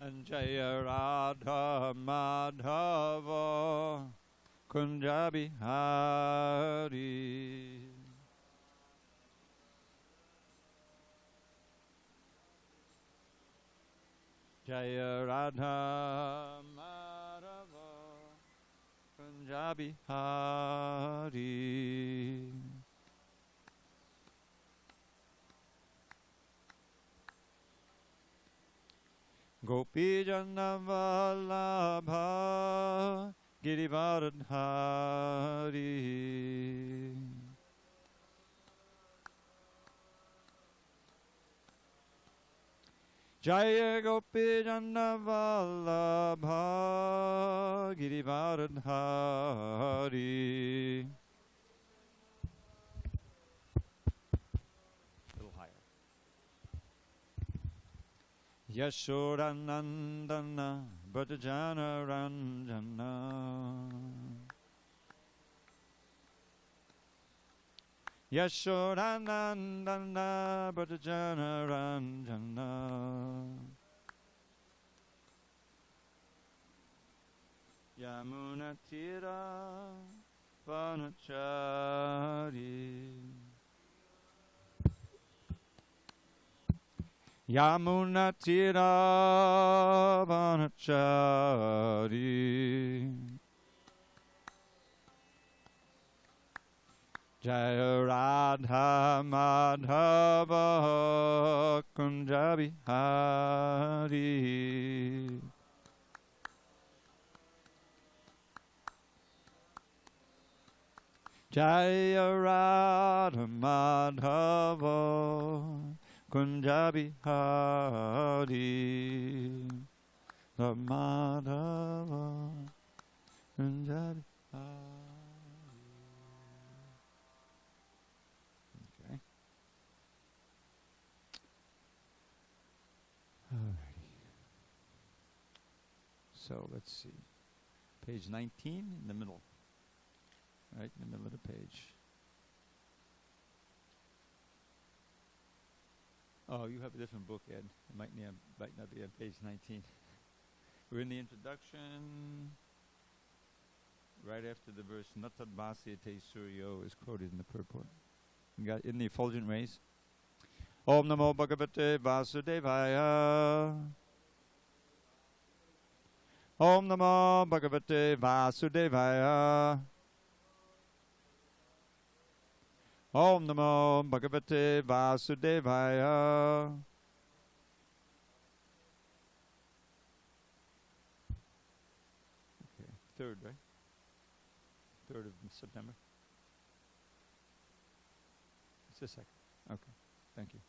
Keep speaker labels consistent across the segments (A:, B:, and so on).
A: Jaya Radha Madhava Kunja Bihari. Jaya Radha Madhava Kunja Bihari. Gopi Jana Vallabha Girivardhari. Jaya Gopi Jana Vallabha Girivardhari. Yashodanandana Bhajana Ranjana. Yashodanandana Bhajana Ranjana. Yamunatira Vanachari. Yamunatira Vanachari. Jaya Radha Madhava Kunja Bihari. Jaya Radha Madhava Kunja Bihari. The Madhava Kunja Bihari. Okay. Alrighty. So let's see. Page 19 in the middle. Right in the middle of the page. Oh, you have a different book, Ed. It might not be on page 19. We're in the introduction. Right after the verse, Natad Bhasyate Suryo is quoted in the purport. You got in the effulgent rays. Om Namo Bhagavate Vasudevaya. Om Namo Bhagavate Vasudevaya. Om Namo Bhagavate Vasudevaya. Okay, third, right? 3rd of September. It's the 2nd. Okay, thank you.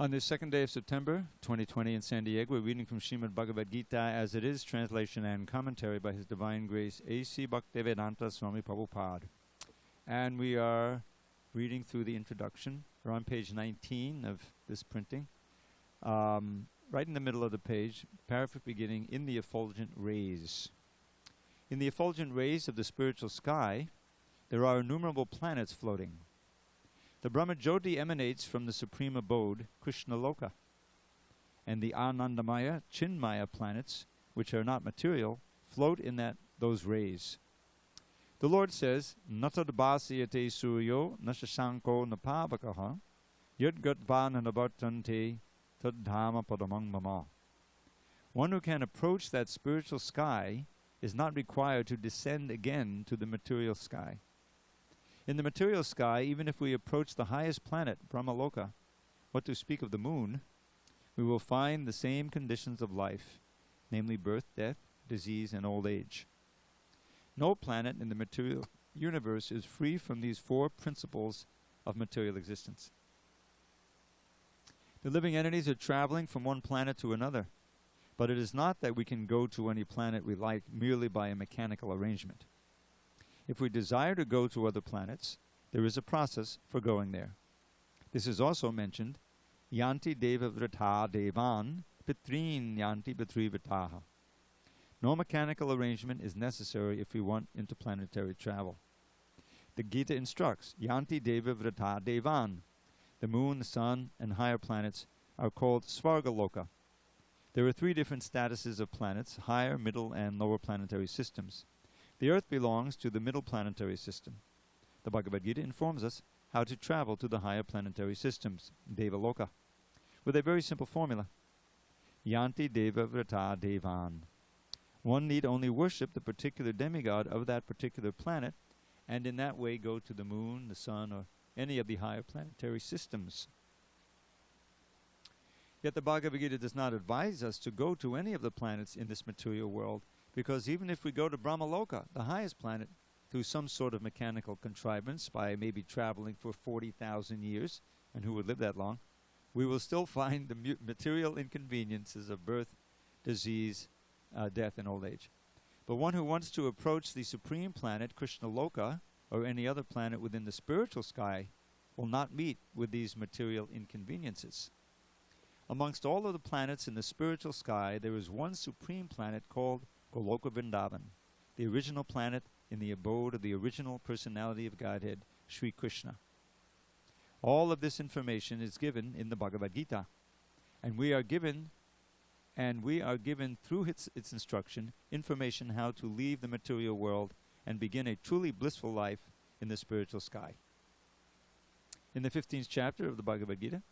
A: On this 2nd day of September, 2020 in SanDiego, we're reading from Srimad Bhagavad Gita as it is, translation and commentary by His Divine Grace A.C. Bhaktivedanta Swami Prabhupada. And we are reading through the introduction. We're on page 19 of this printing. Right in the middle of the page, paragraph beginning, in the effulgent rays. In the effulgent rays of the spiritual sky, there are innumerable planets floating. The Brahmajyoti emanates from the supreme abode, Krishna Loka, and the Anandamaya, Chinmaya planets, which are not material, float in those rays. The Lord says, Natadbhasyate suryo nashashanko napavakaha yadgatvananavartante taddhama padamang mama. One who can approach that spiritual sky is not required to descend again to the material sky. In the material sky, even if we approach the highest planet, Brahmaloka, what to speak of the moon, we will find the same conditions of life, namely birth, death, disease, and old age. No planet in the material universe is free from these 4 principles of material existence. The living entities are traveling from one planet to another, but it is not that we can go to any planet we like merely by a mechanical arrangement. If we desire to go to other planets, there is a process for going there. This is also mentioned, Yanti Deva Vrata Devan Pitrin Yanti Pitrivataha. No mechanical arrangement is necessary if we want interplanetary travel. The Gita instructs, Yanti Deva Vrata Devan. The moon, the sun, and higher planets are called Svargaloka. There are 3 different statuses of planets: higher, middle, and lower planetary systems. The Earth belongs to the middle planetary system. The Bhagavad Gita informs us how to travel to the higher planetary systems, Devaloka, with a very simple formula. Yanti Deva Vrata Devan. One need only worship the particular demigod of that particular planet, and in that way go to the moon, the sun, or any of the higher planetary systems. Yet the Bhagavad Gita does not advise us to go to any of the planets in this material world, because even if we go to Brahmaloka, the highest planet, through some sort of mechanical contrivance, by maybe traveling for 40,000 years, and who would live that long, we will still find the material inconveniences of birth, disease, death, and old age. But one who wants to approach the supreme planet, Krishna Loka, or any other planet within the spiritual sky, will not meet with these material inconveniences. Amongst all of the planets in the spiritual sky, there is one supreme planet called Goloka Vrindavan, the original planet in the abode of the original personality of Godhead, Sri Krishna. All of this information is given in the Bhagavad Gita, and we are given through its instruction information how to leave the material world and begin a truly blissful life in the spiritual sky. In the 15th chapter of the Bhagavad Gita,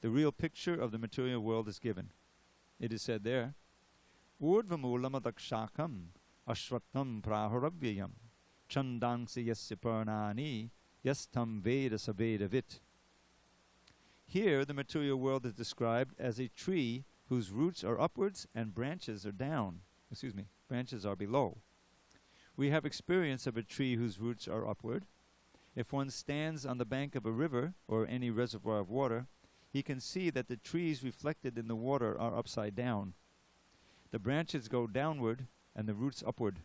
A: the real picture of the material world is given. It is said there, Urdvamulamadaksakam ashvatam praharavyayam chandangsi yasya parnani yastam veda savedavit. Here the material world is described as a tree whose roots are upwards and branches are down. Branches are below. We have experience of a tree whose roots are upward. If one stands on the bank of a river or any reservoir of water, he can see that the trees reflected in the water are upside down. The branches go downward and the roots upward.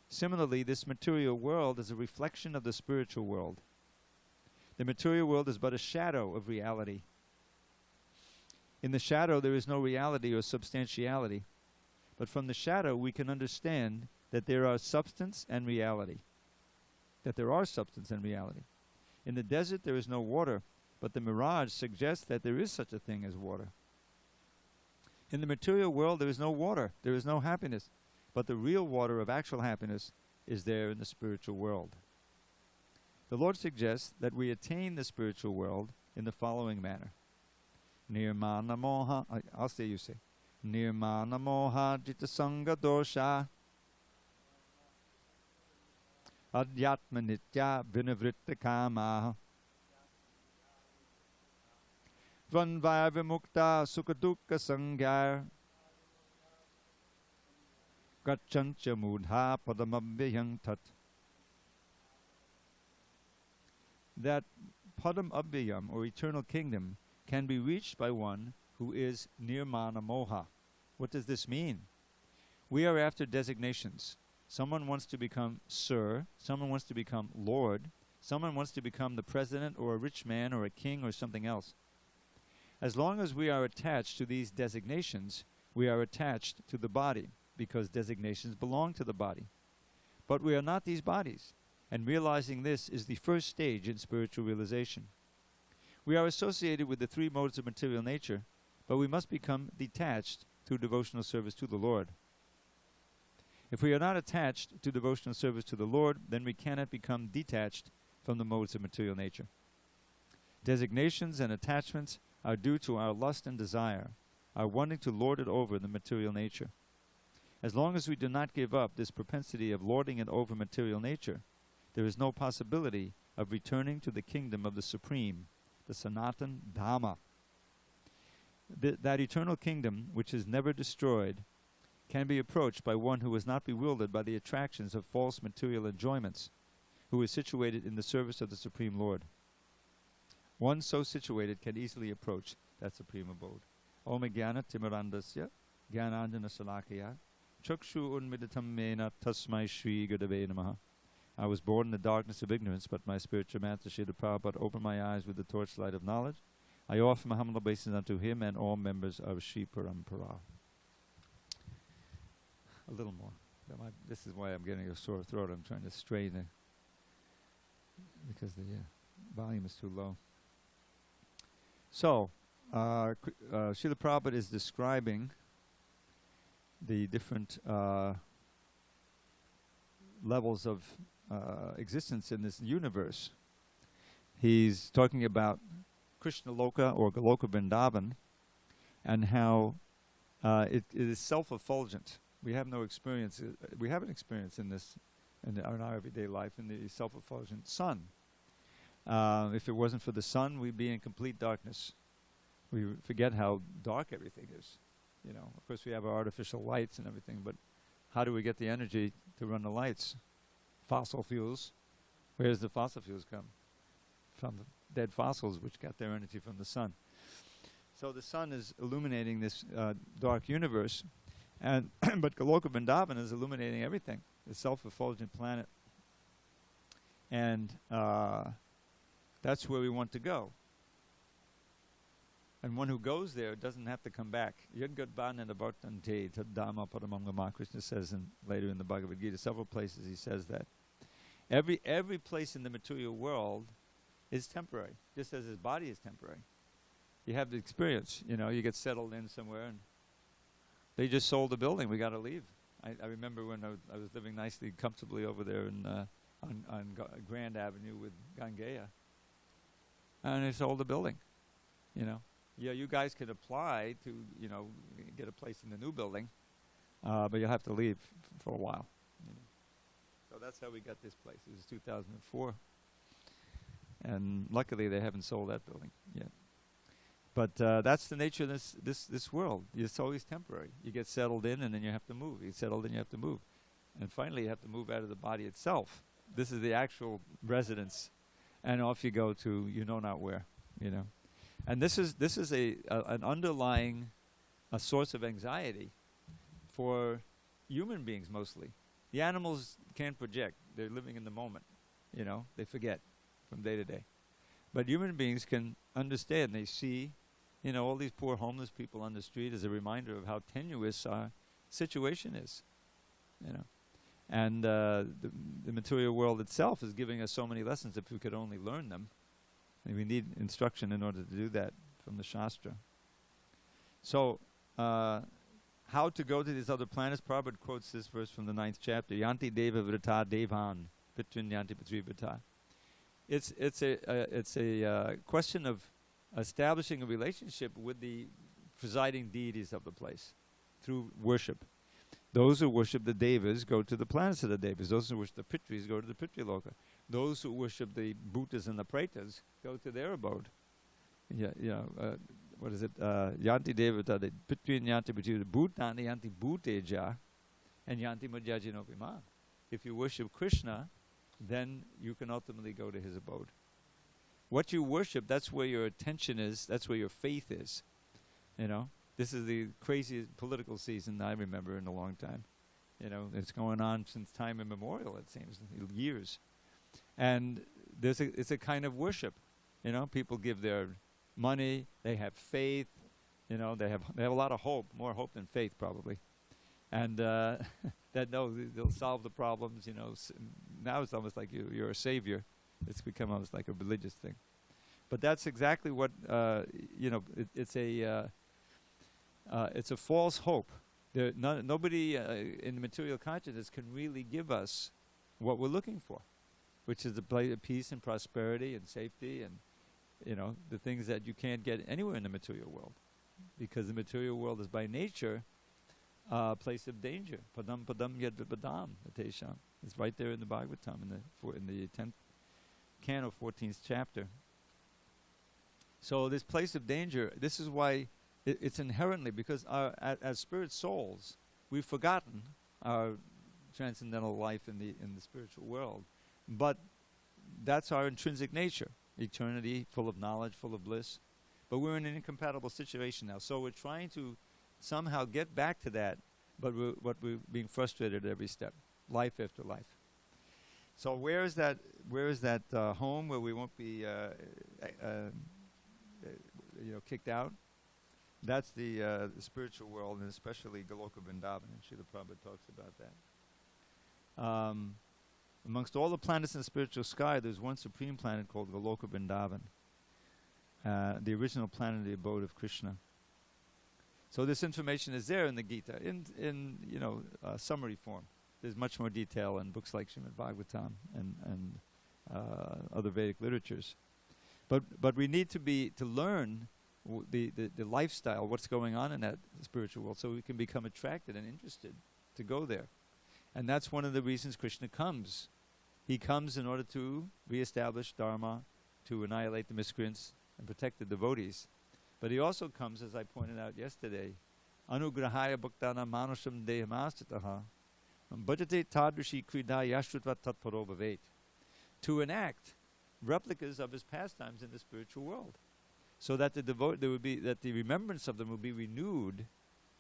A: Similarly, this material world is a reflection of the spiritual world. The material world is but a shadow of reality. In the shadow there is no reality or substantiality, but from the shadow we can understand that there are substance and reality. In the desert there is no water, but the mirage suggests that there is such a thing as water. In the material world there is no water, there is no happiness, but the real water of actual happiness is there in the spiritual world. The Lord suggests that we attain the spiritual world in the following manner. Nirmana moha, I'll say you say. Nirmana moha jita sangha dosha adhyatma nitya vinavritta kama dvanvaya vimukta sukha dukkha sangyar gachancha mudha padamabhyayang tat. That padam abhyayam, or eternal kingdom, can be reached by one who is nirmana moha. What does this mean? We are after designations. Someone wants to become sir, someone wants to become lord, someone wants to become the president or a rich man or a king or something else. As long as we are attached to these designations, we are attached to the body, because designations belong to the body. But we are not these bodies, and realizing this is the first stage in spiritual realization. We are associated with the 3 modes of material nature, but we must become detached through devotional service to the Lord. If we are not attached to devotional service to the Lord, then we cannot become detached from the modes of material nature. Designations and attachments are due to our lust and desire, our wanting to lord it over the material nature. As long as we do not give up this propensity of lording it over material nature, there is no possibility of returning to the kingdom of the Supreme, the Sanatan Dhamma. That eternal kingdom, which is never destroyed, can be approached by one who is not bewildered by the attractions of false material enjoyments, who is situated in the service of the Supreme Lord. One so situated can easily approach that supreme abode. Om Jnana Timirandasya Jnananjana Salakaya Chakshu Unmidatam Mena Tasmai Shri Gurave Namaha. I was born in the darkness of ignorance, but my spiritual master Srila Prabhupada opened my eyes with the torchlight of knowledge. I offer my humble obeisance unto him and all members of Shri Parampara. A little more. This is why I'm getting a sore throat. I'm trying to strain it because the volume is too low. So, Srila Prabhupada is describing the different levels of existence in this universe. He's talking about Krishna Loka or Goloka Vrindavan, and how it is self-effulgent. We have no experience. We have an experience in this, in our everyday life, in the self-effulgent sun. If it wasn't for the sun, we'd be in complete darkness. We forget how dark everything is. You know, of course, we have our artificial lights and everything, but how do we get the energy to run the lights? Fossil fuels. Where does the fossil fuels come? From the dead fossils, which got their energy from the sun. So the sun is illuminating this dark universe, and but Goloka Vrindavan is illuminating everything. The self-effulgent planet, and that's where we want to go. And one who goes there doesn't have to come back. Krishna says later in the Bhagavad Gita, several places he says that. Every place in the material world is temporary, just as his body is temporary. You have the experience, you know, you get settled in somewhere and they just sold the building, we got to leave. I remember when I was living nicely, comfortably over there on Grand Avenue with Gangeya, and they sold the building, you know. Yeah, you guys could apply to, you know, get a place in the new building, but you'll have to leave for a while. You know. So that's how we got this place. It was 2004. And luckily they haven't sold that building yet. But that's the nature of this world. It's always temporary. You get settled in and then you have to move. You get settled in, you have to move. And finally you have to move out of the body itself. This is the actual residence. And off you go to you know not where, you know. And this is an underlying source of anxiety for human beings mostly. The animals can't project. They're living in the moment, you know. They forget from day to day. But human beings can understand. They see, you know, all these poor homeless people on the street as a reminder of how tenuous our situation is, you know. And the material world itself is giving us so many lessons if we could only learn them. And we need instruction in order to do that from the Shastra. So, how to go to these other planets? Prabhupada quotes this verse from the 9th chapter. Yanti deva vrita devan, pitrin yanti pitri vrita. It's a question of establishing a relationship with the presiding deities of the place through worship. Those who worship the devas go to the planets of the devas. Those who worship the pitris go to the pitri loka. Those who worship the bhutas and the pretas go to their abode. Yeah, you know, what is it? Yanti devata, the pitri and yanti pitri, bhutani yanti bhuteja, and yanti madhyajinopima. If you worship Krishna, then you can ultimately go to his abode. What you worship, that's where your attention is, that's where your faith is. You know, this is the craziest political season I remember in a long time. You know, it's going on since time immemorial, it seems, years. And it's a kind of worship. You know, people give their money, they have faith, you know, they have a lot of hope, more hope than faith probably. And that they'll solve the problems, you know. Now it's almost like you're a savior. It's become almost like a religious thing. But that's exactly what, you know, it's a false hope. Nobody in the material consciousness can really give us what we're looking for, which is the peace and prosperity and safety and, you know, the things that you can't get anywhere in the material world. Because the material world is by nature a place of danger. Padam padam yad padam atesham. It's right there in the Bhagavatam in the 10th canto, 14th chapter. So this place of danger, this is why it's inherently, because as spirit souls, we've forgotten our transcendental life in the spiritual world. But that's our intrinsic nature. Eternity, full of knowledge, full of bliss. But we're in an incompatible situation now. So we're trying to somehow get back to that, but we're being frustrated at every step, life after life. So where is that home where we won't be you know, kicked out? That's the spiritual world, and especially Goloka Vrindavan, and Srila Prabhupada talks about that. Amongst all the planets in the spiritual sky, there's one supreme planet called Goloka Vrindavan. the original planet of the abode of Krishna. So this information is there in the Gita, in summary form. There's much more detail in books like Srimad Bhagavatam and other Vedic literatures. But we need to learn the lifestyle, what's going on in that spiritual world, so we can become attracted and interested to go there. And that's one of the reasons Krishna comes. He comes in order to reestablish Dharma, to annihilate the miscreants and protect the devotees. But he also comes, as I pointed out yesterday, anugrahaya bhaktana manusham dehamastitaha bhajate tadrishi krida yashrutva tatparo bhavet, to enact replicas of his pastimes in the spiritual world, so that the remembrance of them will be renewed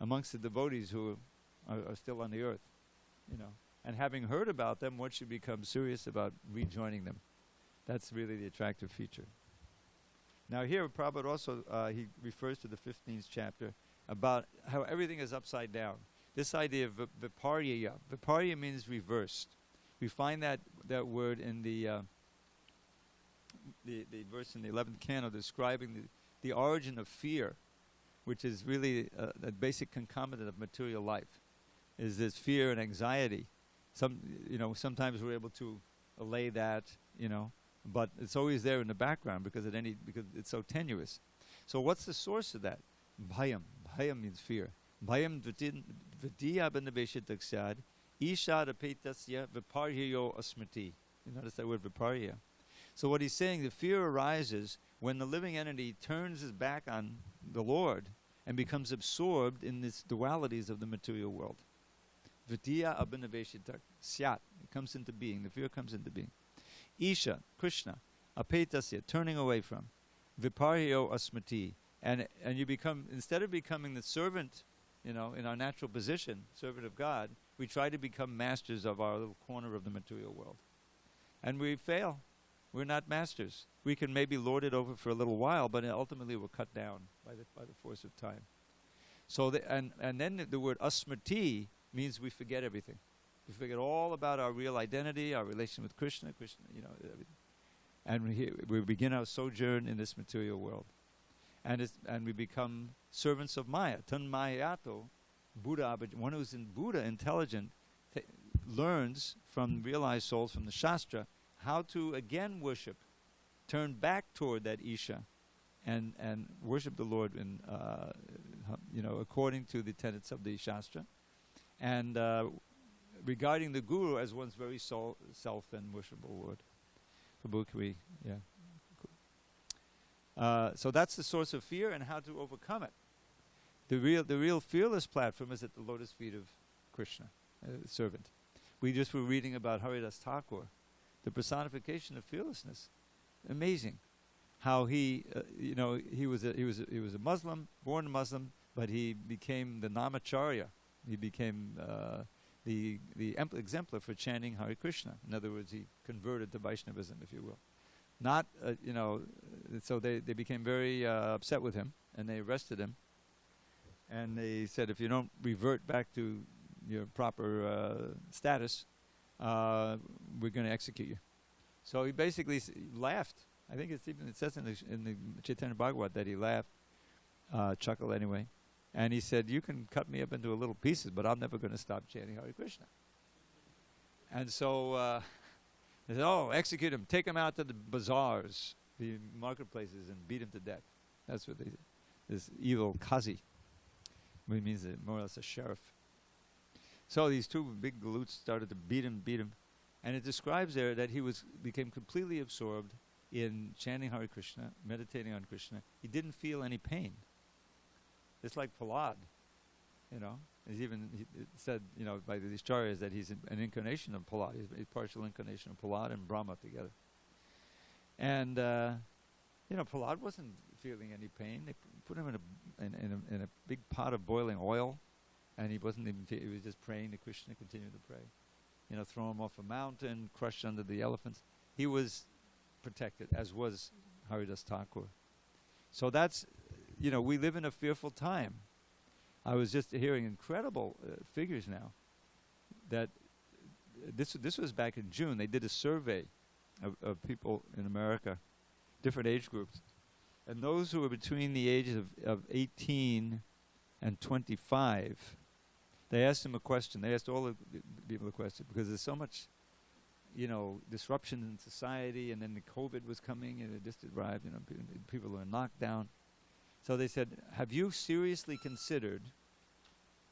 A: amongst the devotees who are still on the earth, and having heard about them, one should become serious about rejoining them. That's really the attractive feature. Now here, Prabhupada also, he refers to the 15th chapter about how everything is upside down. This idea of viparya. Viparya means reversed. We find that word in the verse in the 11th canto describing the origin of fear, which is really a basic concomitant of material life, is this fear and anxiety. Sometimes we're able to allay that, but it's always there in the background because it's so tenuous. So what's the source of that? Bhayam. Bhayam means fear. Bhayam dvitiya abhinaveshitaksad ishad apetasya viparyo asmriti. You notice that word viparya. So what he's saying, the fear arises when the living entity turns his back on the Lord and becomes absorbed in these dualities of the material world. Dvitiya abhinaveshitaksad. It comes into being. The fear comes into being. Isha, Krishna, apetasya, turning away from, viparyo asmriti, and you become, instead of becoming the servant, in our natural position, servant of God, we try to become masters of our little corner of the material world, and we fail. We're not masters. We can maybe lord it over for a little while, but ultimately we're cut down by the force of time. So and then the word asmriti means we forget everything. We forget all about our real identity, our relation with Krishna, everything. And we begin our sojourn in this material world. And we become servants of Maya. Tanmayato, Buddha, one who's in Buddha, intelligent, learns from realized souls from the Shastra how to again worship, turn back toward that Isha, and worship the Lord according to the tenets of the Shastra. And regarding the Guru as one's very self and worshipable Lord. So that's the source of fear and how to overcome it. The real fearless platform is at the lotus feet of Krishna, servant. We just were reading about Haridas Thakur, the personification of fearlessness. Amazing, how he was a Muslim, born a Muslim, but he became the Namacharya. He became the exemplar for chanting Hare Krishna. In other words, he converted to Vaishnavism, if you will. Not, so they became very upset with him, and they arrested him. And they said, if you don't revert back to your proper status, we're going to execute you. So he basically laughed. I think it says in the Chaitanya Bhagavat that he laughed, chuckled anyway. And he said, you can cut me up into little pieces, but I'm never going to stop chanting Hare Krishna. And so they said, execute him. Take him out to the bazaars, the marketplaces, and beat him to death. That's what they did. This evil Kazi, which means more or less a sheriff. So these two big galoots started to beat him. And it describes there that he became completely absorbed in chanting Hare Krishna, meditating on Krishna. He didn't feel any pain. It's like Prahlad, He said, by the Acharyas that he's an incarnation of Prahlad. He's a partial incarnation of Prahlad and Brahma together. And, Prahlad wasn't feeling any pain. They put him in a big pot of boiling oil, and he wasn't even, he was just praying to Krishna, continuing to pray. Throw him off a mountain, crushed under the elephants. He was protected, as was Haridas Thakur. So that's, we live in a fearful time. I was just hearing incredible figures now. That this was back in June. They did a survey of people in America, different age groups, And those who were between the ages of 18 and 25, they asked him a question. They asked all the people a question, because there's so much, disruption in society, and then the COVID was coming, and it just arrived, people were in lockdown. So they said, have you seriously considered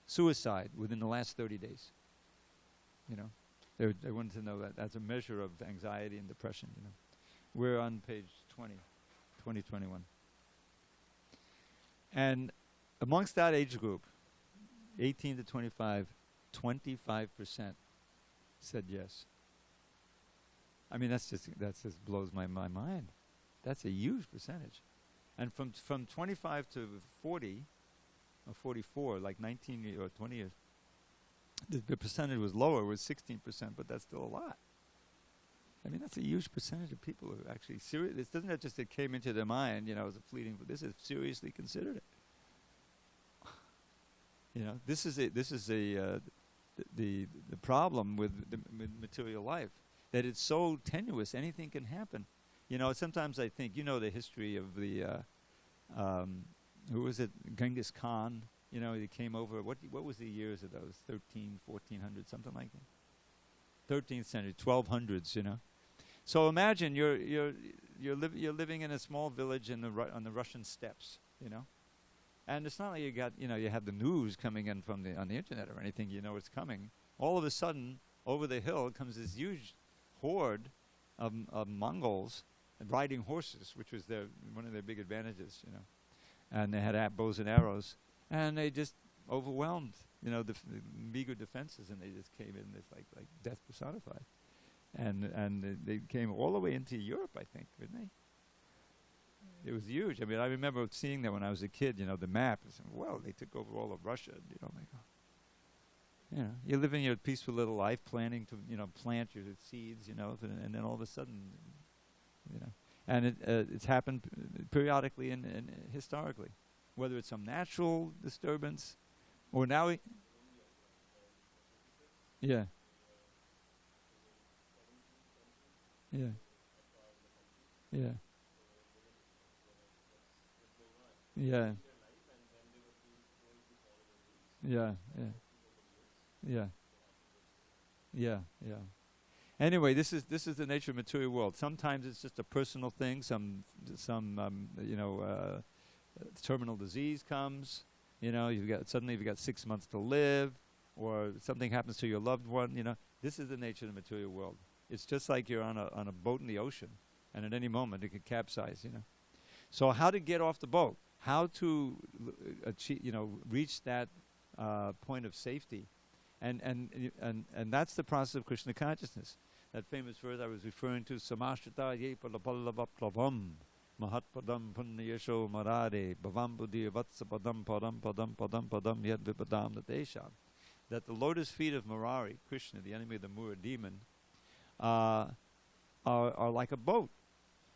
A: suicide within the last 30 days? They wanted to know that as a measure of anxiety and depression, We're on page 2021. And amongst that age group, 18 to 25, 25% said yes. I mean, that just blows my mind. That's a huge percentage. And from 25 to 40, or 44, like 19 or 20 years, the percentage was lower, was 16%, but that's still a lot. I mean, that's a huge percentage of people who are actually serious. This doesn't just it came into their mind, as a fleeting, but this is seriously considered it. This is the problem with material life, that it's so tenuous. Anything can happen. Sometimes I think, the history of the who was it? Genghis Khan. He came over. What was the years of those? 1400, something like that. 13th century, 1200s. So imagine you're living in a small village on the Russian steppes. And it's not like you got you have the news coming in on the internet or anything. It's coming. All of a sudden, over the hill comes this huge horde of Mongols riding horses, which was one of their big advantages. And they had bows and arrows, and they just overwhelmed the meager defenses, and they just came in. It's like death personified, and they came all the way into Europe, I think, didn't they? It was huge. I mean, I remember seeing that when I was a kid. The map. I said, well, they took over all of Russia. You're living your peaceful little life, planning to plant your seeds. And then all of a sudden, and it's happened periodically and historically, whether it's some natural disturbance, or now yeah. Anyway, this is the nature of material world. Sometimes it's just a personal thing. Some terminal disease comes. You've got 6 months to live, or something happens to your loved one. This is the nature of the material world. It's just like you're on a boat in the ocean, and at any moment it could capsize. So how to get off the boat? How to achieve? Reach that point of safety, and that's the process of Krishna consciousness. That famous verse I was referring to, Samashrita ye palapallavaplavam mahatpadam punyasho marade bhavambudhi vatsapadam padam padam padam padam yad vipadam natesham. That the lotus feet of Murari, Krishna, the enemy of the Mura demon, are like a boat.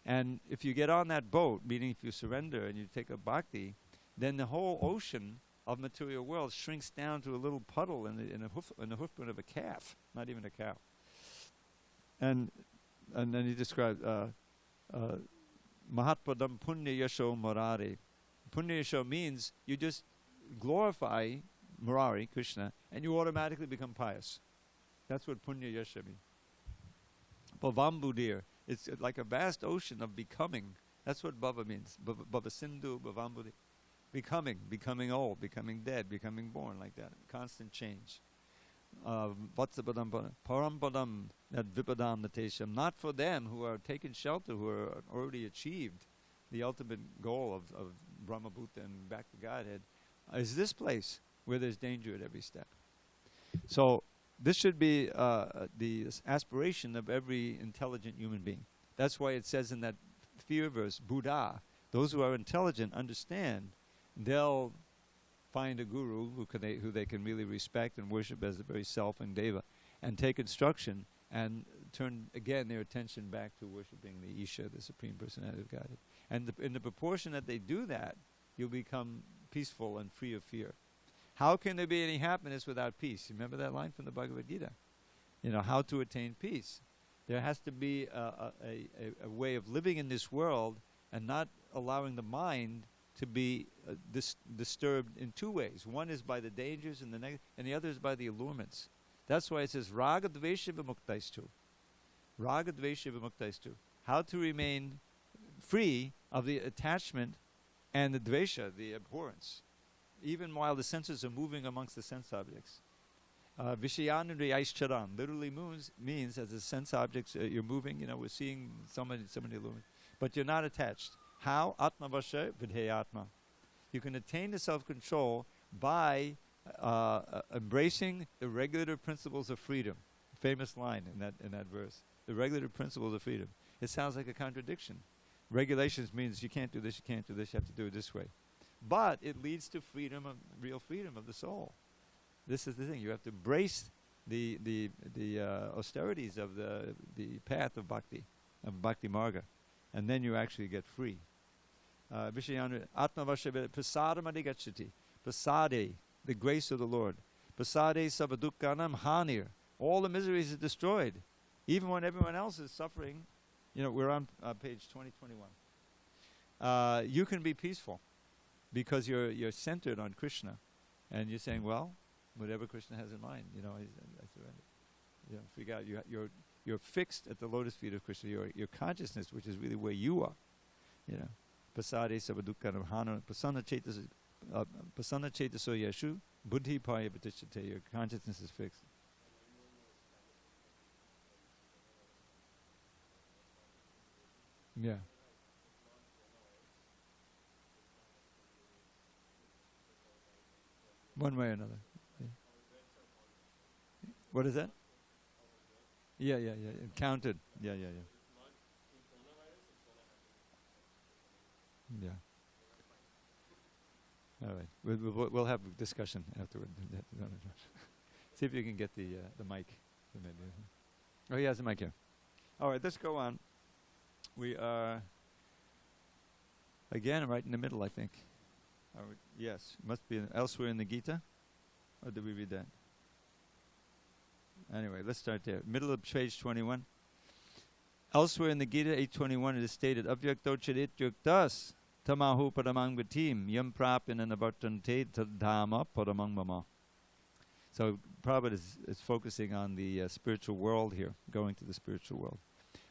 A: And if you get on that boat, meaning if you surrender and you take a bhakti, then the whole ocean of material world shrinks down to a little puddle in the hoofprint of a calf, not even a cow. And then he described Mahatpadam Punya Yasho Murari. Punya Yasho means you just glorify Murari, Krishna, and you automatically become pious. That's what Punya Yasha means. Bhavambudhir. It's like a vast ocean of becoming. That's what Bhava means. Bhava Sindhu, Bhavambudhi. Becoming old, becoming dead, becoming born, like that. Constant change. Vatsapadam Parampadam, that Vipadam Natesham. Not for them who are taken shelter, who are already achieved the ultimate goal of Brahmabhuta and back to Godhead, is this place where there's danger at every step. So this should be the aspiration of every intelligent human being. That's why it says in that fear verse, Buddha, those who are intelligent understand, they'll find a guru who they can really respect and worship as the very self and deva, and take instruction and turn again their attention back to worshiping the Isha, the Supreme Personality of Godhead. And in the proportion that they do that, you'll become peaceful and free of fear. How can there be any happiness without peace? Remember that line from the Bhagavad Gita? How to attain peace. There has to be a way of living in this world and not allowing the mind to be disturbed in two ways. One is by the dangers and the other is by the allurements. That's why it says raga dvesha vimuktaistu. Raga dvesha vimuktaistu. How to remain free of the attachment and the dvesha, the abhorrence, even while the senses are moving amongst the sense objects. Vishayanudriyaischaran literally means as the sense objects you're moving, we're seeing so many allurements, but you're not attached. How? Atma vasha vidheyatma. You can attain the self-control by embracing the regulative principles of freedom. Famous line in that verse. The regulative principles of freedom. It sounds like a contradiction. Regulations means you can't do this, you can't do this, you have to do it this way. But it leads to freedom, real freedom of the soul. This is the thing. You have to embrace the austerities of the path of bhakti marga, and then you actually get free. Vishayanu atma vasha prasadam adigachati. Prasade, the grace of the Lord. Prasade sabadukkanam hanir. All the miseries are destroyed. Even when everyone else is suffering, we're on page 2021. You can be peaceful because you're centered on Krishna, and you're saying, well, whatever Krishna has in mind, I surrender. Figure out you're fixed at the lotus feet of Krishna. Your consciousness, which is really where you are. Pasade sabadukkanam hana prasanna chetaso yeshu buddhi paya patishyate. Your consciousness is fixed. Yeah. One way or another. Yeah. What is that? Yeah. It counted. Yeah. Yeah. All right. We'll have a discussion afterward. See if you can get the mic. Oh, he has the mic here. All right, let's go on. We are, again, right in the middle, I think. Yes, must be elsewhere in the Gita. Or did we read that? Anyway, let's start there. Middle of page 21. Elsewhere in the Gita, 821, it is stated, Avyakto chadit yuktas tamahu padamang vitim yam prapin anavartante tadhama padamang mama. So Prabhupada is focusing on the spiritual world here, going to the spiritual world.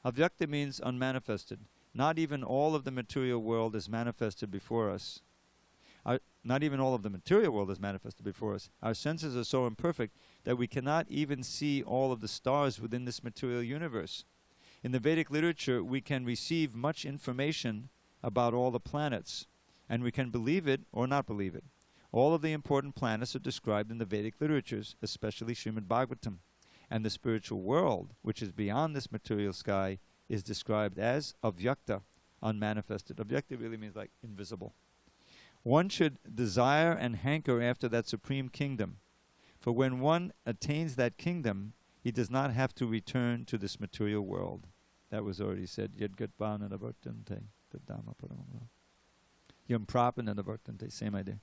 A: Avyakta means unmanifested. Not even all of the material world is manifested before us. Not even all of the material world is manifested before us. Our senses are so imperfect that we cannot even see all of the stars within this material universe. In the Vedic literature, we can receive much information about all the planets, and we can believe it or not believe it. All of the important planets are described in the Vedic literatures, especially Srimad Bhagavatam. And the spiritual world, which is beyond this material sky, is described as avyakta, unmanifested. Avyakta really means like invisible. One should desire and hanker after that supreme kingdom, for when one attains that kingdom, he does not have to return to this material world. That was already said. Yadgatvana navartante tadama paramam. Yam prapana navartante. Same idea.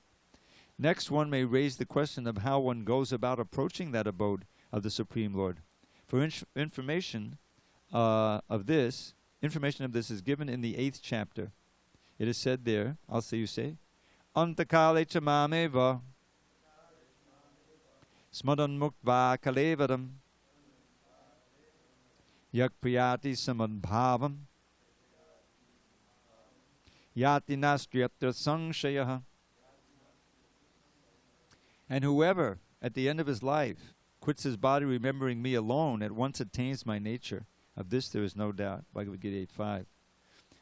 A: Next, one may raise the question of how one goes about approaching that abode of the Supreme Lord. For information of this is given in the 8th chapter. It is said there, I'll say you say, Antakale chamameva smadan muktva kalevaram yak priyati samadbhavam yati nastriyatra sangshayaha. And whoever, at the end of his life, quits his body remembering me alone, at once attains my nature. Of this there is no doubt. Bhagavad Gita 8.5.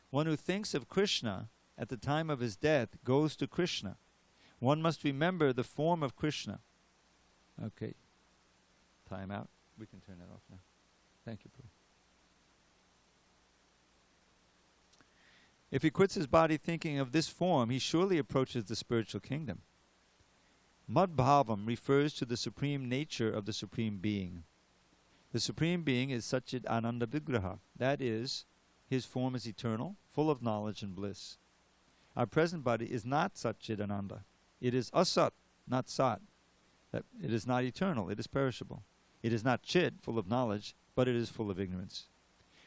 A: One who thinks of Krishna at the time of his death goes to Krishna. One must remember the form of Krishna. Okay. Time out. We can turn that off now. Thank you, Prabhu. If he quits his body thinking of this form, he surely approaches the spiritual kingdom. Madbhavam refers to the supreme nature of the Supreme Being. The Supreme Being is Satchit Ananda Vigraha. That is, his form is eternal, full of knowledge and bliss. Our present body is not Satchit Ananda. It is Asat, not Sat. That it is not eternal, it is perishable. It is not Chit, full of knowledge, but it is full of ignorance.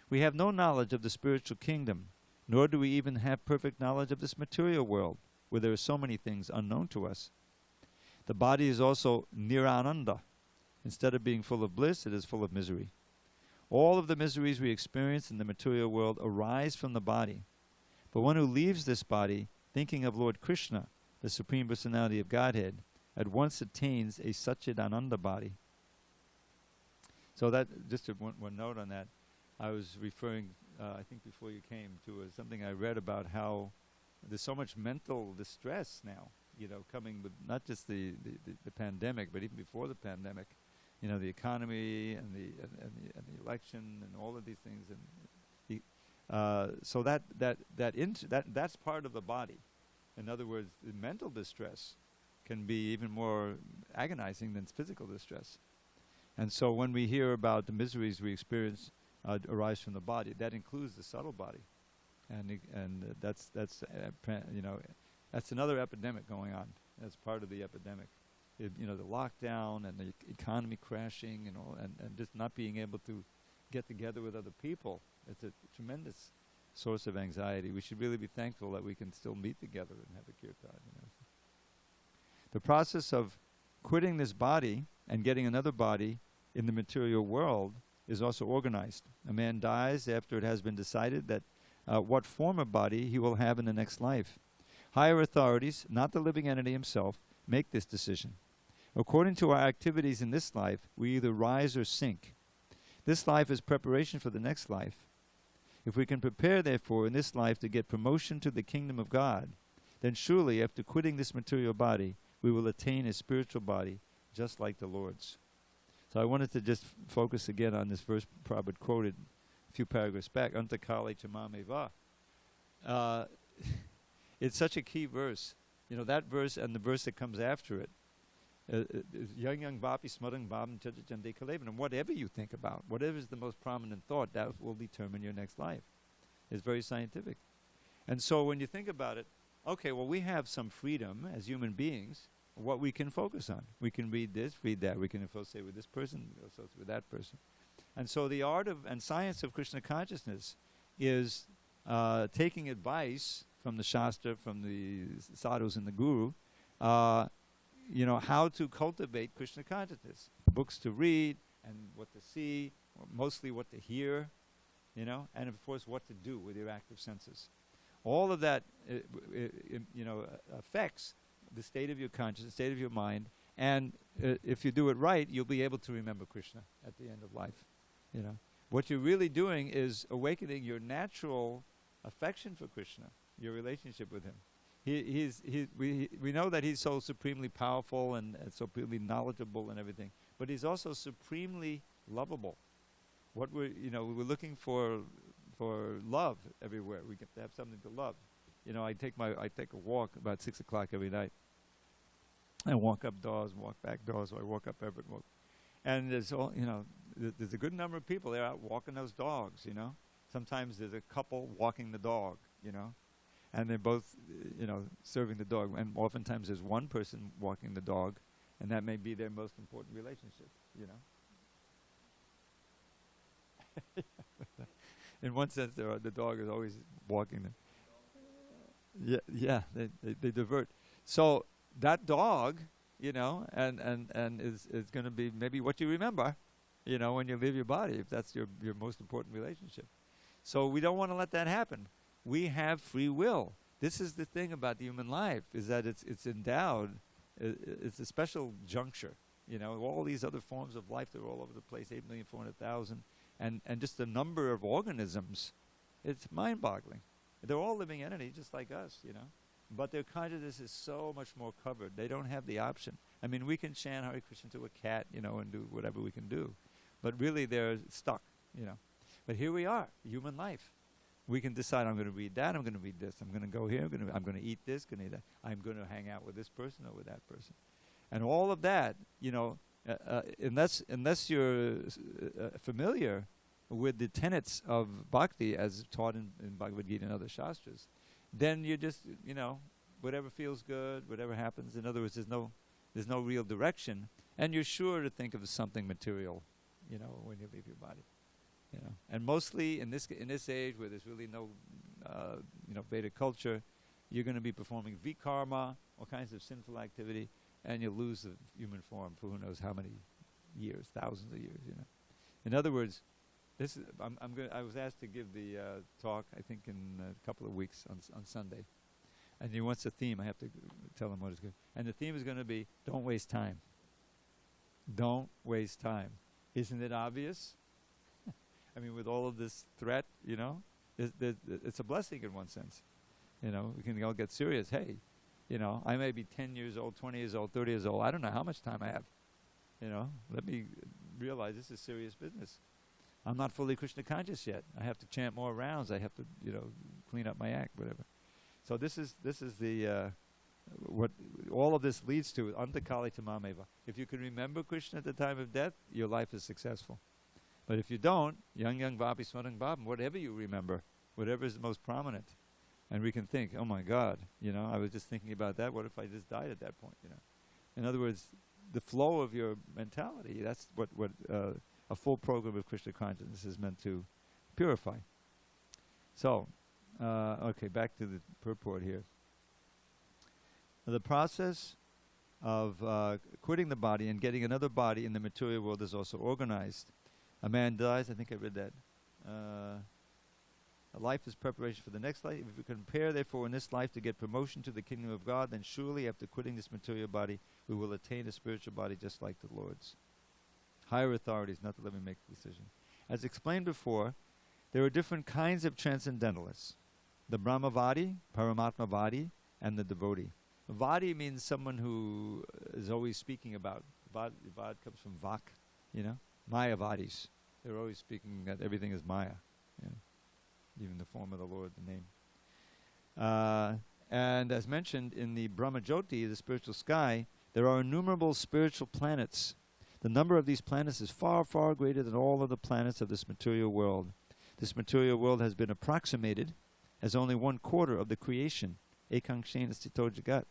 A: We have no knowledge of the spiritual kingdom, nor do we even have perfect knowledge of this material world, where there are so many things unknown to us. The body is also nirananda. Instead of being full of bliss, it is full of misery. All of the miseries we experience in the material world arise from the body. But one who leaves this body, thinking of Lord Krishna, the Supreme Personality of Godhead, at once attains a Satchidananda body. So that, just one note on that, I was referring, I think before you came, to something I read about how there's so much mental distress now, coming with not just the pandemic, but even before the pandemic, the economy and the election and all of these things, and so that's part of the body. In other words, the mental distress can be even more agonizing than physical distress. And so when we hear about the miseries we experience arise from the body, that includes the subtle body, and that's another epidemic going on. That's part of the epidemic. The lockdown and the economy crashing and all, and just not being able to get together with other people. It's a tremendous source of anxiety. We should really be thankful that we can still meet together and have a kirtan. The process of quitting this body and getting another body in the material world is also organized. A man dies after it has been decided that what form of body he will have in the next life. Higher authorities, not the living entity himself, make this decision. According to our activities in this life, we either rise or sink. This life is preparation for the next life. If we can prepare, therefore, in this life to get promotion to the kingdom of God, then surely after quitting this material body, we will attain a spiritual body just like the Lord's. So I wanted to just focus again on this verse Prabhupada quoted a few paragraphs back, Antakale Chamameva. It's such a key verse. That verse and the verse that comes after it. Yang Vapi Smarang Bhavam Chajajande Kalevan. And whatever you think about, whatever is the most prominent thought, that will determine your next life. It's very scientific. And so when you think about it, okay, well, we have some freedom as human beings, what we can focus on. We can read this, read that. We can associate with this person, associate with that person. And so the art of and science of Krishna consciousness is taking advice from the Shastra, from the sadhus and the guru, how to cultivate Krishna consciousness. Books to read and what to see, or mostly what to hear, and of course what to do with your active senses. All of that, affects the state of your consciousness, the state of your mind, and if you do it right, you'll be able to remember Krishna at the end of life. What you're really doing is awakening your natural affection for Krishna, your relationship with him. We know that he's so supremely powerful and so supremely knowledgeable and everything, but he's also supremely lovable. What we're looking for love everywhere. We get to have something to love. I take a walk about 6 o'clock every night. I walk up doors, walk back doors, or I walk up Everett walk. And there's there's a good number of people there out walking those dogs, Sometimes there's a couple walking the dog, and they're both, serving the dog. And oftentimes there's one person walking the dog, and that may be their most important relationship, In one sense, the dog is always walking them. They divert. So that dog, and is going to be maybe what you remember, when you leave your body, if that's your most important relationship. So we don't want to let that happen. We have free will. This is the thing about the human life, is that it's endowed, it's a special juncture. All these other forms of life, they're all over the place, 8,400,000, and just the number of organisms, it's mind-boggling. They're all living entities just like us, But their consciousness is so much more covered. They don't have the option. I mean, we can chant Hare Krishna to a cat, and do whatever we can do. But really, they're stuck, But here we are, human life. We can decide, I'm going to read that, I'm going to read this, I'm going to go here, I'm going to eat this, going to eat that. I'm going to hang out with this person or with that person. And all of that, unless you're familiar with the tenets of bhakti as taught in Bhagavad Gita and other shastras, then you just, whatever feels good, whatever happens. In other words, there's no real direction, and you're sure to think of something material, when you leave your body. And mostly in this age where there's really Vedic culture, you're going to be performing vikarma, all kinds of sinful activity, and you'll lose the human form for who knows how many years, thousands of years. In other words, this is I was asked to give the talk, I think, in a couple of weeks on Sunday, and he wants a theme. I have to tell him what it's going. And the theme is going to be: don't waste time. Don't waste time. Isn't it obvious? I mean, with all of this threat, it's a blessing in one sense. We can all get serious. Hey, I may be 10 years old, 20 years old, 30 years old. I don't know how much time I have. Let me realize this is serious business. I'm not fully Krishna conscious yet. I have to chant more rounds. I have to, clean up my act, whatever. So this is the what all of this leads to. Antakali tamameva. If you can remember Krishna at the time of death, your life is successful. But if you don't, young vapi smarang bhabam, whatever you remember, whatever is the most prominent, and we can think, oh my God, I was just thinking about that. What if I just died at that point? In other words, the flow of your mentality. That's what a full program of Krishna consciousness is meant to purify. So, okay, back to the purport here. The process of quitting the body and getting another body in the material world is also organized. A man dies, I think I read that. A life is preparation for the next life. If we compare, therefore, in this life to get promotion to the kingdom of God, then surely after quitting this material body, we will attain a spiritual body just like the Lord's. Higher authorities, not to let me make the decision. As explained before, there are different kinds of transcendentalists. The Brahmavadi, Paramatmavadi, and the devotee. Vadi means someone who is always speaking about. Vad comes from Vak, Mayavadis. They're always speaking that everything is Maya. Even the form of the Lord, the name. And as mentioned in the Brahmajyoti, the spiritual sky, there are innumerable spiritual planets. The number of these planets is far, far greater than all of the planets of this material world. This material world has been approximated as only 1/4 of the creation, ekangshena stito jagat.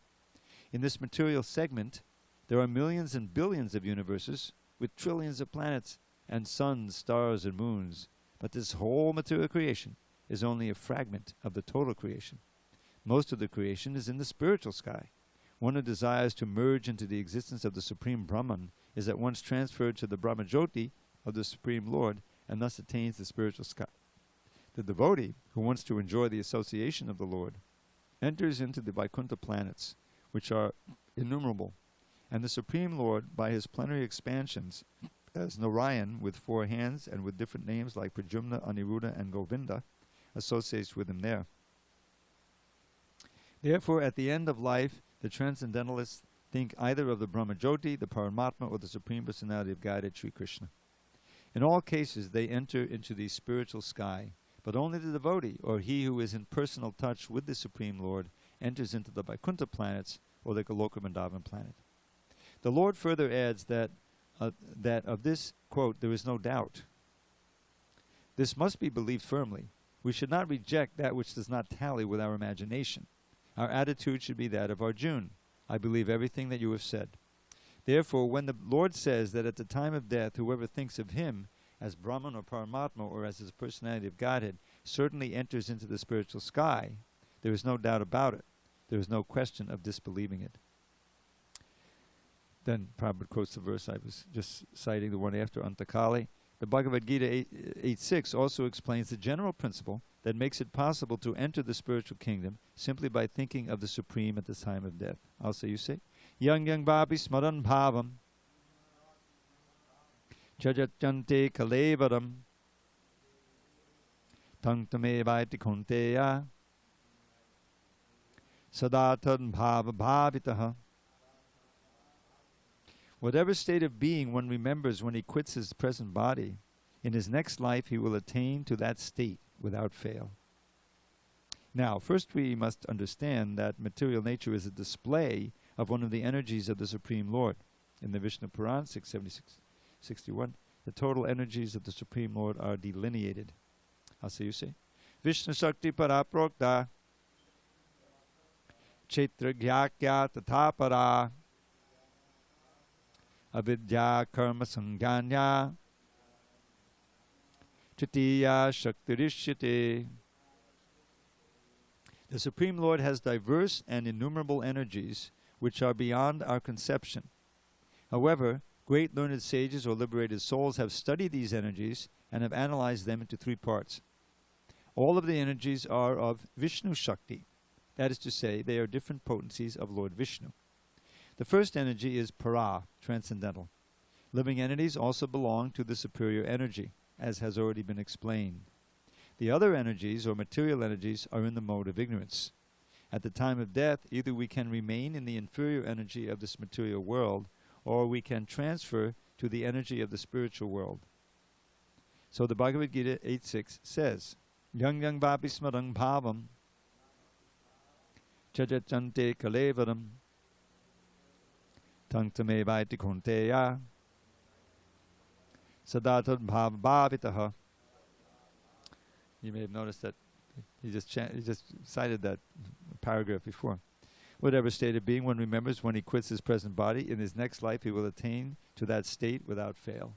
A: In this material segment, there are millions and billions of universes with trillions of planets and suns, stars, and moons. But this whole material creation is only a fragment of the total creation. Most of the creation is in the spiritual sky. One who desires to merge into the existence of the Supreme Brahman is at once transferred to the Brahmajyoti of the Supreme Lord and thus attains the spiritual sky. The devotee who wants to enjoy the association of the Lord enters into the Vaikuntha planets, which are innumerable, and the Supreme Lord, by his plenary expansions, as Narayan with 4 hands and with different names like Pradyumna, Aniruddha, and Govinda, associates with him there. Therefore, at the end of life, the transcendentalists think either of the Brahmajyoti, the Paramatma, or the Supreme Personality of Godhead, Sri Krishna. In all cases, they enter into the spiritual sky, but only the devotee, or he who is in personal touch with the Supreme Lord, enters into the Vaikuntha planets, or the Goloka Vrindavan planet. The Lord further adds that of this, quote, there is no doubt. This must be believed firmly. We should not reject that which does not tally with our imagination. Our attitude should be that of Arjuna. I believe everything that you have said. Therefore, when the Lord says that at the time of death, whoever thinks of him as Brahman or Paramatma or as his personality of Godhead certainly enters into the spiritual sky, there is no doubt about it. There is no question of disbelieving it. Then Prabhupada quotes the verse I was just citing, the one after Antakali. The Bhagavad Gita 8.6 also explains the general principle that makes it possible to enter the spiritual kingdom simply by thinking of the Supreme at the time of death. Also, you say, Yang vapi smaran bhavam jajachante kalevaram tangtame vaiti konteya sadatan bhava bhavitaha. Whatever state of being one remembers when he quits his present body, in his next life he will attain to that state without fail. Now, first we must understand that material nature is a display of one of the energies of the Supreme Lord. In the Vishnu Puran 676-61, the total energies of the Supreme Lord are delineated. How say you say? Vishnu Shakti Paraprokta Chetra Gyakya Tathapara Avidya Karma Sanganya Tritiya Shaktirishyate. The Supreme Lord has diverse and innumerable energies which are beyond our conception. However, great learned sages or liberated souls have studied these energies and have analyzed them into three parts. All of the energies are of Vishnu Shakti. That is to say, they are different potencies of Lord Vishnu. The first energy is Para, transcendental. Living entities also belong to the superior energy, as has already been explained. The other energies, or material energies, are in the mode of ignorance. At the time of death, either we can remain in the inferior energy of this material world, or we can transfer to the energy of the spiritual world. So the Bhagavad Gita 8.6 says, Yang yang vapi smarang bhavam chajachante kalevaram tangtame vaiti konteya sadatad bhav bhavitaha. You may have noticed that he just cited that paragraph before. Whatever state of being one remembers when he quits his present body, in his next life he will attain to that state without fail.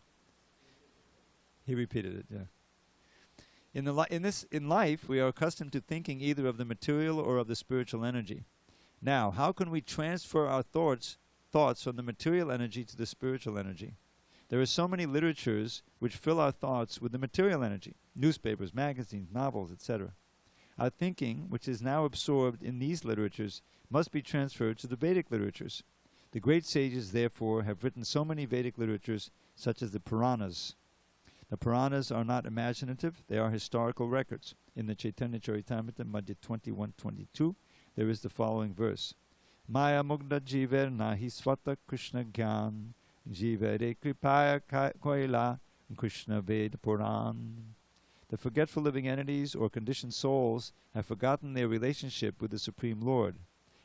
A: He repeated it, yeah. In life, we are accustomed to thinking either of the material or of the spiritual energy. Now, how can we transfer our thoughts from the material energy to the spiritual energy? There are so many literatures which fill our thoughts with the material energy, newspapers, magazines, novels, etc. Our thinking, which is now absorbed in these literatures, must be transferred to the Vedic literatures. The great sages, therefore, have written so many Vedic literatures, such as the Puranas. The Puranas are not imaginative, they are historical records. In the Chaitanya Charitamrita, Madhya 21:22, there is the following verse. Maya mugda jiver nahi swata Krishna gyan, jivere kripaya koila Krishna Ved Puran. The forgetful living entities or conditioned souls have forgotten their relationship with the Supreme Lord,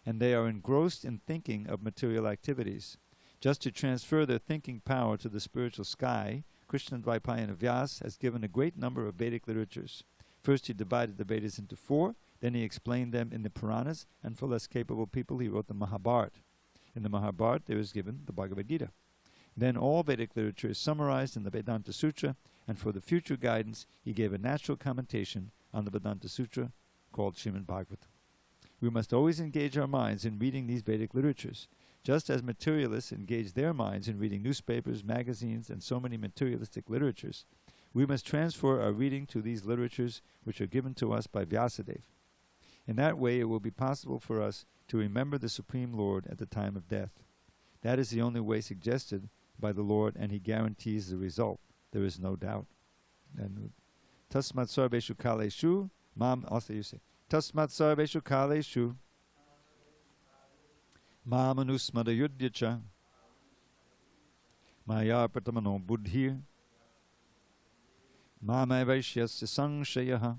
A: and they are engrossed in thinking of material activities. Just to transfer their thinking power to the spiritual sky, Krishna Dvaipayana Vyas has given a great number of Vedic literatures. First he divided the Vedas into 4, then he explained them in the Puranas, and for less capable people he wrote the Mahabharata. In the Mahabharata there is given the Bhagavad Gita. Then all Vedic literature is summarized in the Vedanta Sutra, and for the future guidance he gave a natural commentation on the Vedanta Sutra called Srimad Bhagavatam. We must always engage our minds in reading these Vedic literatures, just as materialists engage their minds in reading newspapers, magazines, and so many materialistic literatures. We must transfer our reading to these literatures which are given to us by Vyasadeva. In that way it will be possible for us to remember the Supreme Lord at the time of death. That is the only way suggested by the Lord, and he guarantees the result. There is no doubt. And Tasmat sarveshu kaleshu, also you say, Tasmat sarveshu kaleshu, Mamanusmada yudhyacha, Maya pratamano buddhir, Mama vaishyasya sangshayaha.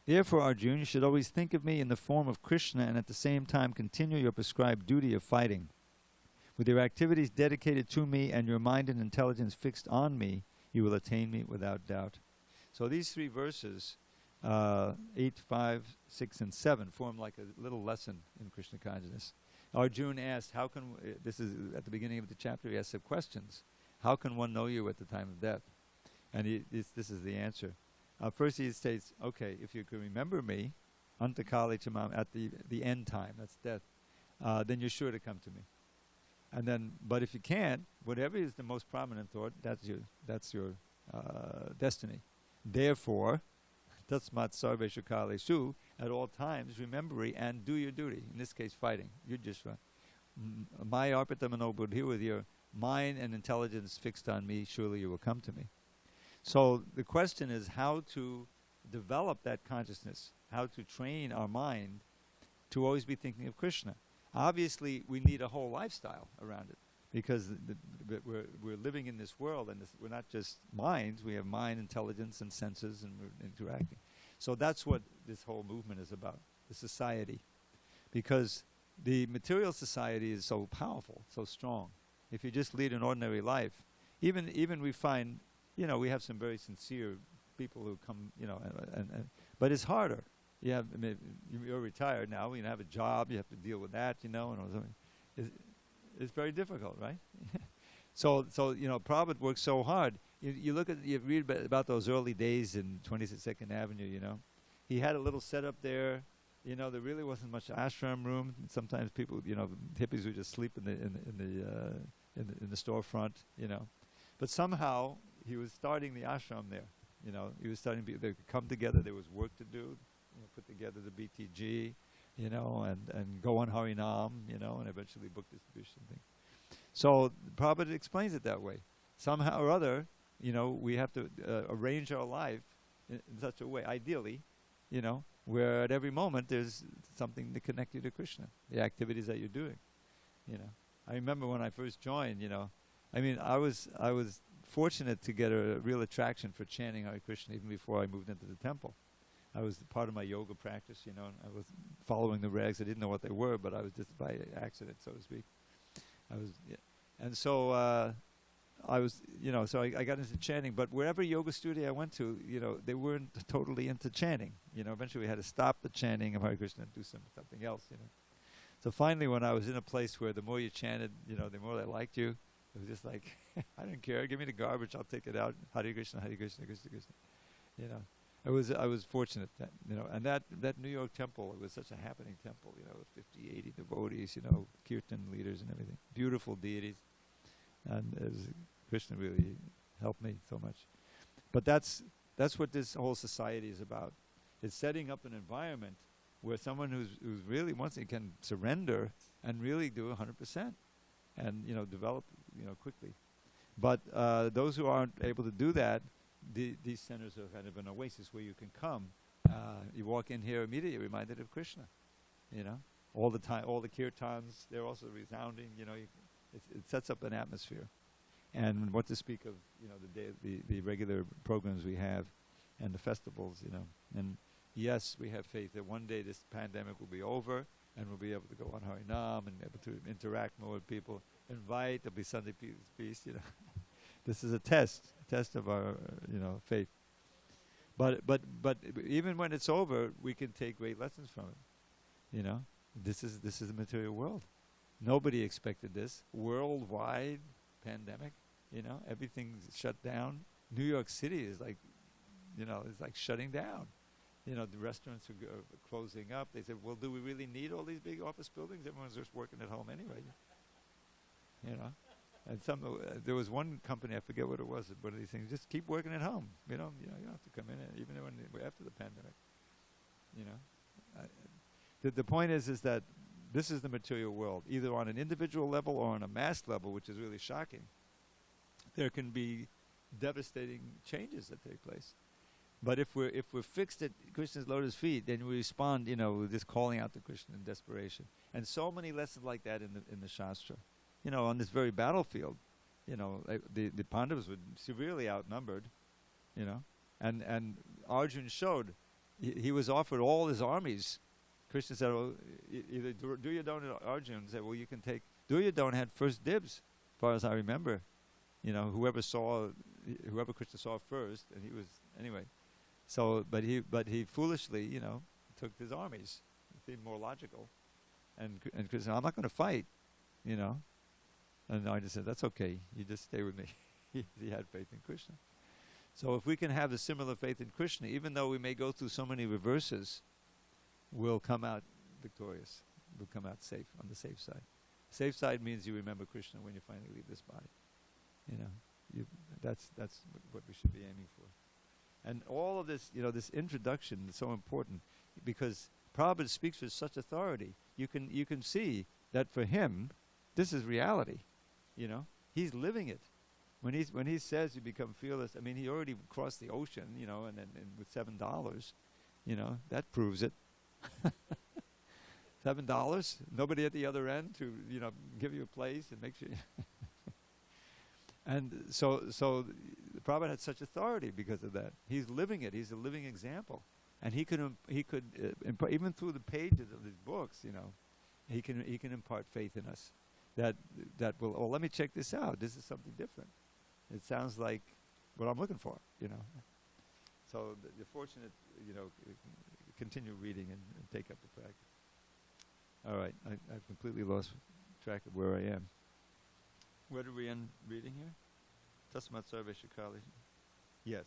A: Therefore, Arjuna, you should always think of me in the form of Krishna and at the same time continue your prescribed duty of fighting. With your activities dedicated to me and your mind and intelligence fixed on me, you will attain me without doubt. So these 3 verses, 8, 5, 6, and 7, form like a little lesson in Krishna consciousness. Arjuna asked, how can, this is at the beginning of the chapter, he asked some questions. How can one know you at the time of death? And this is the answer. First he states, okay, if you can remember me, Antakali Chamam, at the end time, that's death, then you're sure to come to me. And then, but if you can't, whatever is the most prominent thought, that's your destiny. Therefore, Tatsmat Sarveshu Kaleshu, at all times, remember and do your duty. In this case, fighting. You just my arpitamano buddhi, with your mind and intelligence fixed on me, surely you will come to me. So the question is how to develop that consciousness, how to train our mind to always be thinking of Krishna. Obviously, we need a whole lifestyle around it, because we're living in this world, and we're not just minds. We have mind, intelligence, and senses, and we're interacting. So that's what this whole movement is about, the society. Because the material society is so powerful, so strong. If you just lead an ordinary life, even we find, we have some very sincere people who come, but it's harder. You're retired now. You have a job. You have to deal with that. It's very difficult, right? So Prabhupada worked so hard. You read about those early days in 22nd Avenue. He had a little setup there. You know, there really wasn't much ashram room. Sometimes people, you know, hippies would just sleep in the storefront. You know, but somehow he was starting the ashram there. You know, he was starting. They could come together. There was work to do. You know, put together the BTG. You know, and go on Harinam. You know, and eventually book distribution thing. So Prabhupada explains it that way. Somehow or other, you know, we have to arrange our life in such a way, ideally, you know, where at every moment there's something to connect you to Krishna, the activities that you're doing, you know. I remember when I first joined, you know, I mean, I was fortunate to get a real attraction for chanting Hare Krishna even before I moved into the temple. I was part of my yoga practice, you know, and I was following the regs. I didn't know what they were, but I was just by accident, so to speak. And so I was, you know, so I got into chanting. But wherever yoga studio I went to, you know, they weren't totally into chanting. You know, eventually we had to stop the chanting of Hare Krishna and do something else, you know. So finally, when I was in a place where the more you chanted, you know, the more they liked you, it was just like, I don't care. Give me the garbage. I'll take it out. Hare Krishna, Hare Krishna, Krishna Krishna. You know, I was fortunate that, you know, and that New York temple, it was such a happening temple, you know, with 50, 80 devotees, you know, kirtan leaders and everything. Beautiful deities. And Krishna really helped me so much. But that's what this whole society is about. It's setting up an environment where someone who's really wants it can surrender and really do 100% and, you know, develop, you know, quickly. But those who aren't able to do that, these centers are kind of an oasis where you can come. You walk in here immediately reminded of Krishna, you know. All the time, all the kirtans, they're also resounding, you know. It sets up an atmosphere. And what to speak of, you know, the regular programs we have and the festivals, you know. And yes, we have faith that one day this pandemic will be over and we'll be able to go on Harinam and able to interact more with people, invite, there'll be Sunday peace, you know. This is a test of our, you know, faith. But even when it's over, we can take great lessons from it. You know, this is the material world. Nobody expected this worldwide pandemic. You know, everything's shut down. New York City is like, you know, it's like shutting down. You know, the restaurants are closing up. They said, well, do we really need all these big office buildings? Everyone's just working at home anyway. You know, and there was one company, I forget what it was, one of these things, just keep working at home. You don't have to come in even after the pandemic. You know, the point is that this is the material world, either on an individual level or on a mass level, which is really shocking. There can be devastating changes that take place. But if we're fixed at Krishna's lotus feet, then we respond, you know, with this calling out to Krishna in desperation. And so many lessons like that in the Shastra. You know, on this very battlefield, you know, the Pandavas were severely outnumbered, you know, and Arjun showed, he was offered all his armies. Krishna said, well, either Duryodhana and Arjun said, well, you can take, Duryodhana had first dibs, as far as I remember. You know, whoever Krishna saw first, and he was, anyway. So, but he foolishly, you know, took his armies. It seemed more logical. And Krishna said, I'm not going to fight, you know. And Arjun said, that's okay, you just stay with me. He had faith in Krishna. So if we can have a similar faith in Krishna, even though we may go through so many reverses, we'll come out victorious. We'll come out safe, on the safe side. Safe side means you remember Krishna when you finally leave this body. You know, that's what we should be aiming for. And all of this, you know, this introduction is so important because Prabhupada speaks with such authority. You can see that for him, this is reality. You know, he's living it. When he says you become fearless, I mean, he already crossed the ocean, you know, and with $7, you know, that proves it. $7, nobody at the other end to, you know, give you a place and make sure. And so Prabhupada had such authority because of that. He's living it. He's a living example, and he could even through the pages of his books, you know, he can impart faith in us. That will, oh, let me check this out. This is something different. It sounds like what I'm looking for, you know. So you're fortunate, you know, continue reading and take up the practice. All right, I've completely lost track of where I am. Where did we end reading here? Tasmat Sarve Shikali. Yes.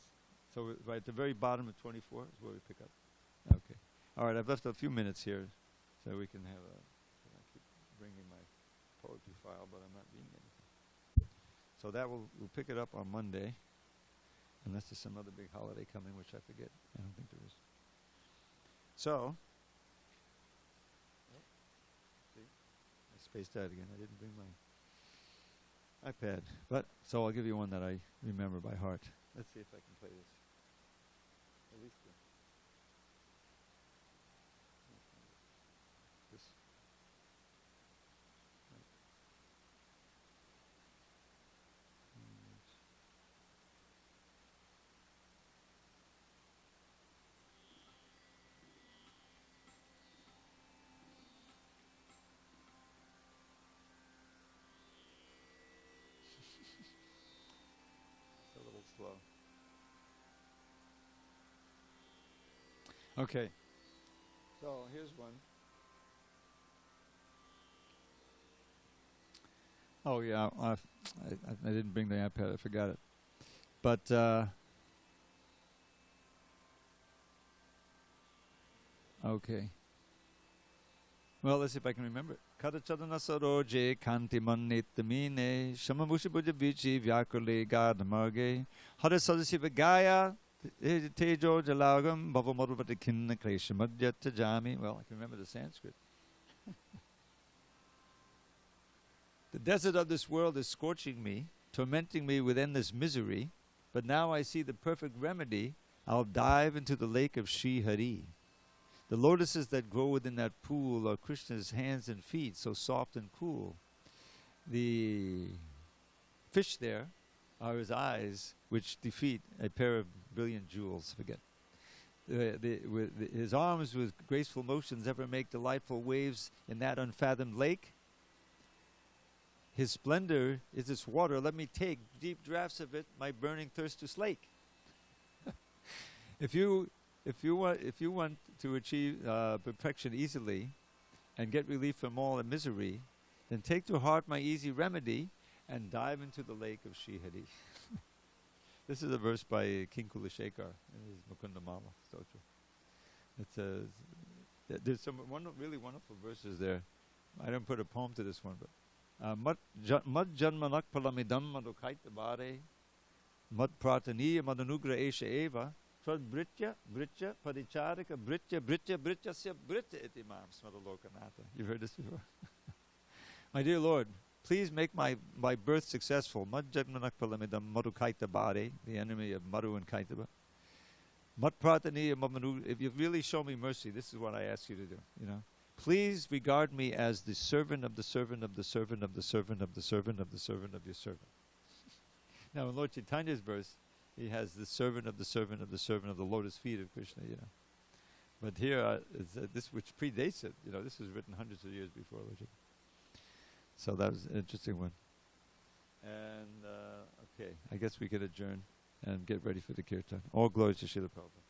A: So right at the very bottom of 24 is where we pick up. Okay. All right, I've left a few minutes here, so we can have a. I keep bringing my poetry file, but I'm not reading anything. So we'll pick it up on Monday, unless there's some other big holiday coming, which I forget. I don't think there is. So, see, I spaced out again. I didn't bring my iPad, but so I'll give you one that I remember by heart. Let's see if I can play this. At least this. It's a little slow. Okay. So here's one. Oh yeah, I didn't bring the iPad. I forgot it. But okay. Well, let's see if I can remember it. Kadachadana saroje kanti mannitamine shamamushibuja vichi vyakurle gadamarge hare sadasiva gaya tejo jalagam bhavamadhuvati kinna kleshamadhyata jami. Well, I can remember the Sanskrit. The desert of this world is scorching me, tormenting me with endless misery, but now I see the perfect remedy. I'll dive into the lake of Sri Hari. The lotuses that grow within that pool are Krishna's hands and feet, so soft and cool. The fish there are his eyes, which defeat a pair of brilliant jewels. Forget. His arms with graceful motions ever make delightful waves in that unfathomed lake. His splendor is its water. Let me take deep draughts of it, my burning thirst to slake. If you want to achieve perfection easily and get relief from all the misery, then take to heart my easy remedy and dive into the lake of Sri Hari. This is a verse by King Kulashekar in his Mukundamala Stotra. There's some really wonderful verses there. I didn't put a poem to this one, but Mad janmanak palamidam madukaita bare mad prataniya madanugra esha eva Trad Britya, Paricharika, Brityasya, Britya itimam smadalokanata. You've heard this before? My dear Lord, please make my birth successful. Madjagmanak palamidam Madukaita Bade, the enemy of Madhu and Kaitaba. Matprataniya Mamanu, if you really show me mercy, this is what I ask you to do, Please regard me as the servant of the servant of the servant of the servant of the servant of the servant of your servant. Now in Lord Chaitanya's verse, he has the servant of the servant of the servant of the lotus feet of Krishna, But here, this which predates it, this was written hundreds of years before Lord Chaitanya. So that was an interesting one. And, okay, I guess we could adjourn and get ready for the kirtan. All glories to Srila Prabhupada.